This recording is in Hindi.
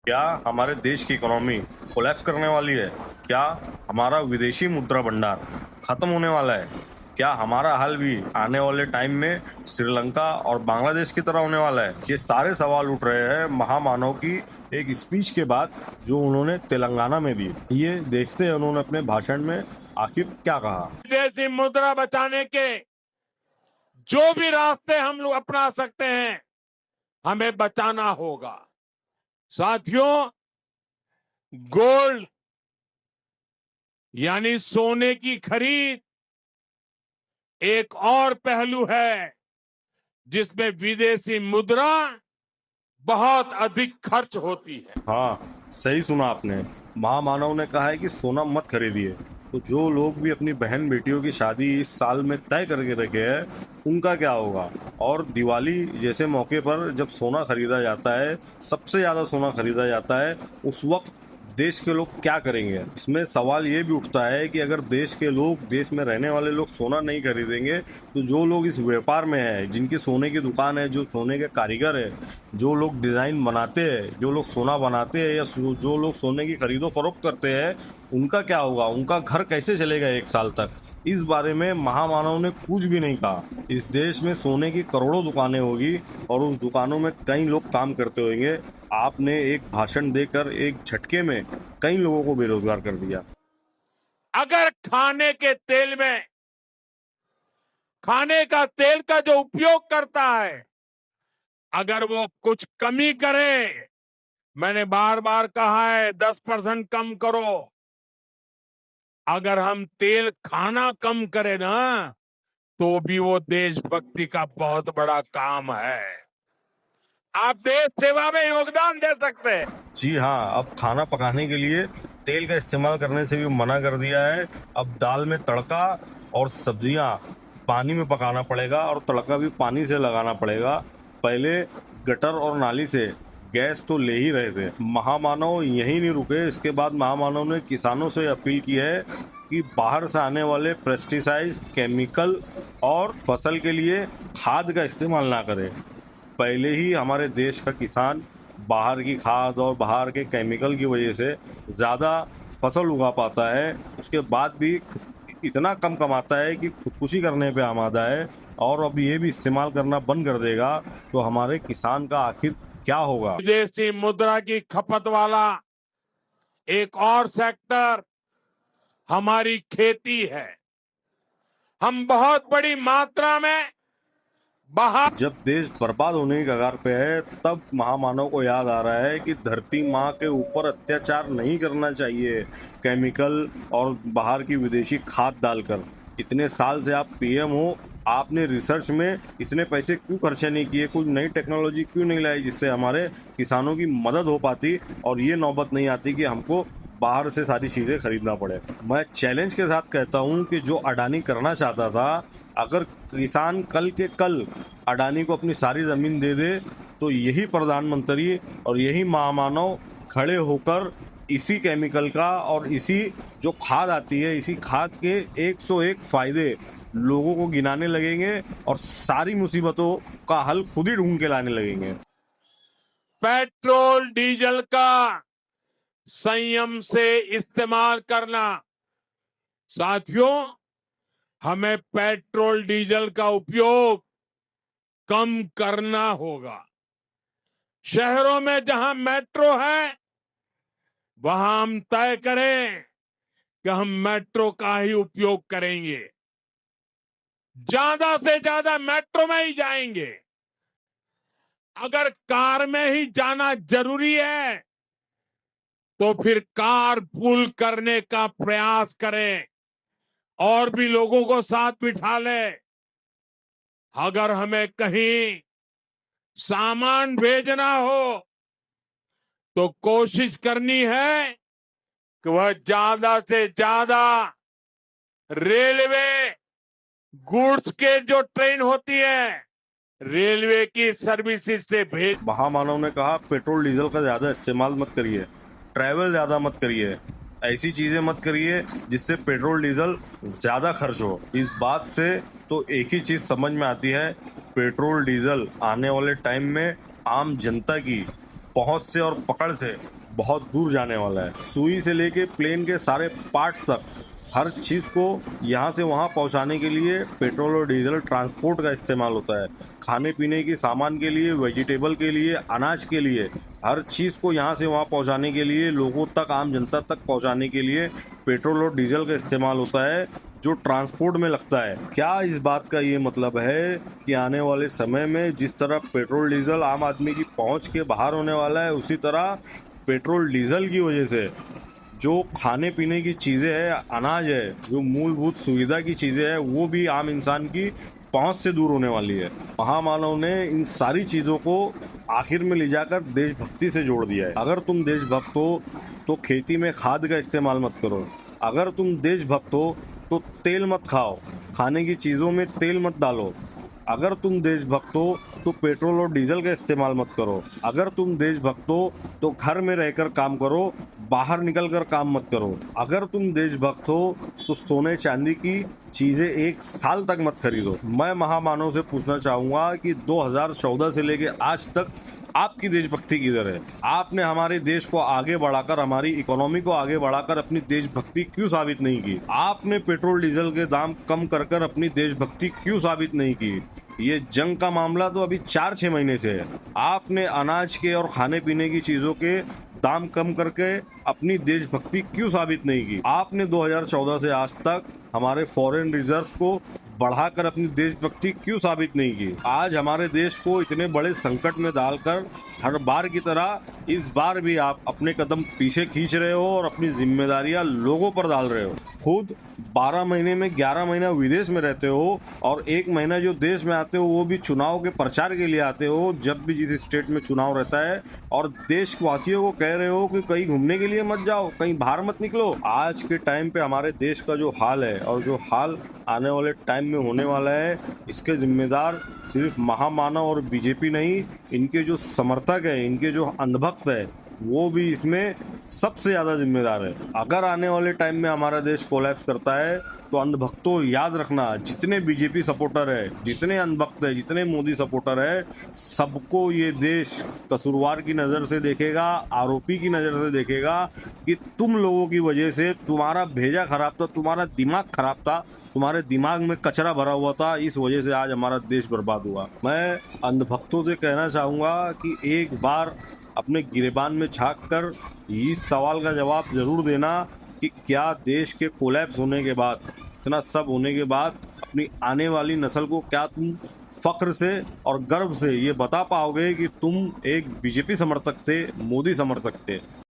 क्या हमारे देश की इकोनॉमी कोलैप्स करने वाली है? क्या हमारा विदेशी मुद्रा भंडार खत्म होने वाला है? क्या हमारा हाल भी आने वाले टाइम में श्रीलंका और बांग्लादेश की तरह होने वाला है? ये सारे सवाल उठ रहे हैं महामानव की एक स्पीच के बाद जो उन्होंने तेलंगाना में दी। ये देखते हैं उन्होंने अपने भाषण में आखिर क्या कहा। विदेशी मुद्रा बचाने के जो भी रास्ते हम लोग अपना सकते हैं, हमें बचाना होगा। साथियों, गोल्ड यानी सोने की खरीद एक और पहलू है जिसमें विदेशी मुद्रा बहुत अधिक खर्च होती है। हाँ, सही सुना आपने। महामानव ने कहा है कि सोना मत खरीदिए। तो जो लोग भी अपनी बहन बेटियों की शादी इस साल में तय करके रखे हैं, उनका क्या होगा? और दिवाली जैसे मौके पर जब सोना खरीदा जाता है, सबसे ज्यादा सोना खरीदा जाता है, उस वक्त देश के लोग क्या करेंगे? इसमें सवाल ये भी उठता है कि अगर देश के लोग, देश में रहने वाले लोग सोना नहीं खरीदेंगे, तो जो लोग इस व्यापार में है, जिनकी सोने की दुकान है, जो सोने के कारीगर है, जो लोग डिजाइन बनाते हैं, जो लोग सोना बनाते हैं या जो लोग सोने की खरीदो फरोख्त करते हैं, उनका क्या होगा? उनका घर कैसे चलेगा एक साल तक? इस बारे में महामानव ने कुछ भी नहीं कहा। इस देश में सोने की करोड़ों दुकानें होगी और उस दुकानों में कई लोग काम करते होंगे। आपने एक भाषण देकर एक झटके में कई लोगों को बेरोजगार कर दिया। अगर खाने के तेल में खाने का तेल का जो उपयोग करता है, अगर वो कुछ कमी करे, मैंने बार बार कहा है 10% कम करो। अगर हम तेल खाना कम करें ना, तो भी वो देशभक्ति का बहुत बड़ा काम है। आप देश सेवा में योगदान दे सकते हैं। जी हाँ, अब खाना पकाने के लिए तेल का इस्तेमाल करने से भी मना कर दिया है। अब दाल में तड़का और सब्जियां पानी में पकाना पड़ेगा और तड़का भी पानी से लगाना पड़ेगा। पहले गटर और नाली से गैस तो ले ही रहे थे। महामानव यहीं नहीं रुके। इसके बाद महामानव ने किसानों से अपील की है कि बाहर से आने वाले पेस्टिसाइड, केमिकल और फसल के लिए खाद का इस्तेमाल ना करें। पहले ही हमारे देश का किसान बाहर की खाद और बाहर के केमिकल की वजह से ज़्यादा फसल उगा पाता है, उसके बाद भी इतना कम कमाता है कि खुदकुशी करने पे आमादा है। और अब ये भी इस्तेमाल करना बंद कर देगा तो हमारे किसान का आखिर क्या होगा? विदेशी मुद्रा की खपत वाला एक और सेक्टर हमारी खेती है। हम बहुत बड़ी मात्रा में बाहर जब देश बर्बाद होने की कगार पे है, तब महामानव को याद आ रहा है कि धरती माँ के ऊपर अत्याचार नहीं करना चाहिए केमिकल और बाहर की विदेशी खाद डालकर। इतने साल से आप पीएम हो, आपने रिसर्च में इतने पैसे क्यों खर्चे नहीं किए? कुछ नई टेक्नोलॉजी क्यों नहीं लाई जिससे हमारे किसानों की मदद हो पाती और ये नौबत नहीं आती कि हमको बाहर से सारी चीजें खरीदना पड़े। मैं चैलेंज के साथ कहता हूं कि जो अडानी करना चाहता था, अगर किसान कल के कल अडानी को अपनी सारी जमीन दे दे, तो यही प्रधानमंत्री और यही महामानव खड़े होकर इसी केमिकल का और इसी जो खाद आती है, इसी खाद के 101 फायदे लोगों को गिनाने लगेंगे और सारी मुसीबतों का हल खुद ही ढूंढ के लाने लगेंगे। पेट्रोल डीजल का संयम से इस्तेमाल करना। साथियों, हमें पेट्रोल डीजल का उपयोग कम करना होगा। शहरों में जहां मेट्रो है, वहां हम तय करें कि हम मेट्रो का ही उपयोग करेंगे, ज्यादा से ज्यादा मेट्रो में ही जाएंगे। अगर कार में ही जाना जरूरी है, तो फिर कार पूल करने का प्रयास करें और भी लोगों को साथ बिठा ले। अगर हमें कहीं सामान भेजना हो, तो कोशिश करनी है कि वह ज्यादा से ज्यादा रेलवे गुड्स के जो ट्रेन होती है, रेलवे की सर्विसेज से भेज। महामानव ने कहा पेट्रोल डीजल का ज्यादा इस्तेमाल मत करिए, ट्रैवल ज्यादा मत करिए, ऐसी चीजें मत करिए जिससे पेट्रोल डीजल ज्यादा खर्च हो। इस बात से तो एक ही चीज समझ में आती है, पेट्रोल डीजल आने वाले टाइम में आम जनता की पहुंच से और पकड़ से बहुत दूर जाने वाला है। सुई से लेके प्लेन के सारे पार्ट्स तक हर चीज़ को यहाँ से वहाँ पहुँचाने के लिए पेट्रोल और डीजल ट्रांसपोर्ट का इस्तेमाल होता है। खाने पीने की सामान के लिए, वेजिटेबल के लिए, अनाज के लिए, हर चीज़ को यहाँ से वहाँ पहुँचाने के लिए, लोगों तक, आम जनता तक पहुँचाने के लिए पेट्रोल और डीजल का इस्तेमाल होता है, जो ट्रांसपोर्ट में लगता है। क्या इस बात का ये मतलब है कि आने वाले समय में जिस तरह पेट्रोल डीजल आम आदमी की पहुँच के बाहर होने वाला है, उसी तरह पेट्रोल डीजल की वजह से जो खाने पीने की चीज़ें हैं, अनाज है, जो मूलभूत सुविधा की चीज़ें हैं, वो भी आम इंसान की पहुंच से दूर होने वाली है। महामानव ने इन सारी चीज़ों को आखिर में ले जाकर देशभक्ति से जोड़ दिया है। अगर तुम देशभक्त हो तो खेती में खाद का इस्तेमाल मत करो। अगर तुम देशभक्त हो तो तेल मत खाओ, खाने की चीज़ों में तेल मत डालो। अगर तुम देशभक्त हो तो पेट्रोल और डीजल का इस्तेमाल मत करो। अगर तुम देशभक्त हो तो घर में रहकर काम करो, बाहर निकलकर काम मत करो। अगर तुम देशभक्त हो तो सोने चांदी की चीजें 1 साल तक मत खरीदो। मैं महामानव से पूछना चाहूंगा कि 2014 से लेके आज तक आपकी देशभक्ति किधर है? आपने हमारे देश को आगे बढ़ाकर, हमारी इकोनॉमी को आगे बढ़ाकर अपनी देशभक्ति क्यों साबित नहीं की? आपने पेट्रोल डीजल के दाम कम कर कर अपनी देशभक्ति क्यों साबित नहीं की? ये जंग का मामला तो अभी 4-6 महीने से है। आपने अनाज के और खाने पीने की चीजों के दाम कम करके अपनी देशभक्ति क्यों साबित नहीं की? आपने 2014 से आज तक हमारे फॉरेन रिजर्व को बढ़ाकर अपनी देशभक्ति क्यों साबित नहीं की? आज हमारे देश को इतने बड़े संकट में डालकर हर बार की तरह इस बार भी आप अपने कदम पीछे खींच रहे हो और अपनी जिम्मेदारियां लोगों पर डाल रहे हो। खुद 12 महीने में 11 महीना विदेश में रहते हो और 1 महीना जो देश में आते हो वो भी चुनाव के प्रचार के लिए आते हो, जब भी जिस स्टेट में चुनाव रहता है, और देशवासियों को कह रहे हो कि कहीं घूमने के लिए मत जाओ, कहीं बाहर मत निकलो। आज के टाइम पे हमारे देश का जो हाल है और जो हाल आने वाले टाइम में होने वाला है, इसके जिम्मेदार सिर्फ महामानव और बीजेपी नहीं, इनके जो समर्थक है, इनके जो अंधभक्त है, वो भी इसमें सबसे ज्यादा जिम्मेदार है। अगर आने वाले टाइम में हमारा देश कोलैप्स करता है तो अंधभक्तों याद रखना, जितने बीजेपी सपोर्टर है, जितने अंधभक्त है, जितने मोदी सपोर्टर है, सबको ये देश कसूरवार की नज़र से देखेगा, आरोपी की नज़र से देखेगा कि तुम लोगों की वजह से तुम्हारा भेजा खराब था, तुम्हारा दिमाग खराब था, तुम्हारे दिमाग में कचरा भरा हुआ था, इस वजह से आज हमारा देश बर्बाद हुआ। मैं अंधभक्तों से कहना चाहूँगा कि एक बार अपने गिरेबान में झांक कर इस सवाल का जवाब जरूर देना कि क्या देश के कोलैप्स होने के बाद, इतना सब होने के बाद, अपनी आने वाली नस्ल को क्या तुम फख्र से और गर्व से ये बता पाओगे कि तुम एक बीजेपी समर्थक थे, मोदी समर्थक थे?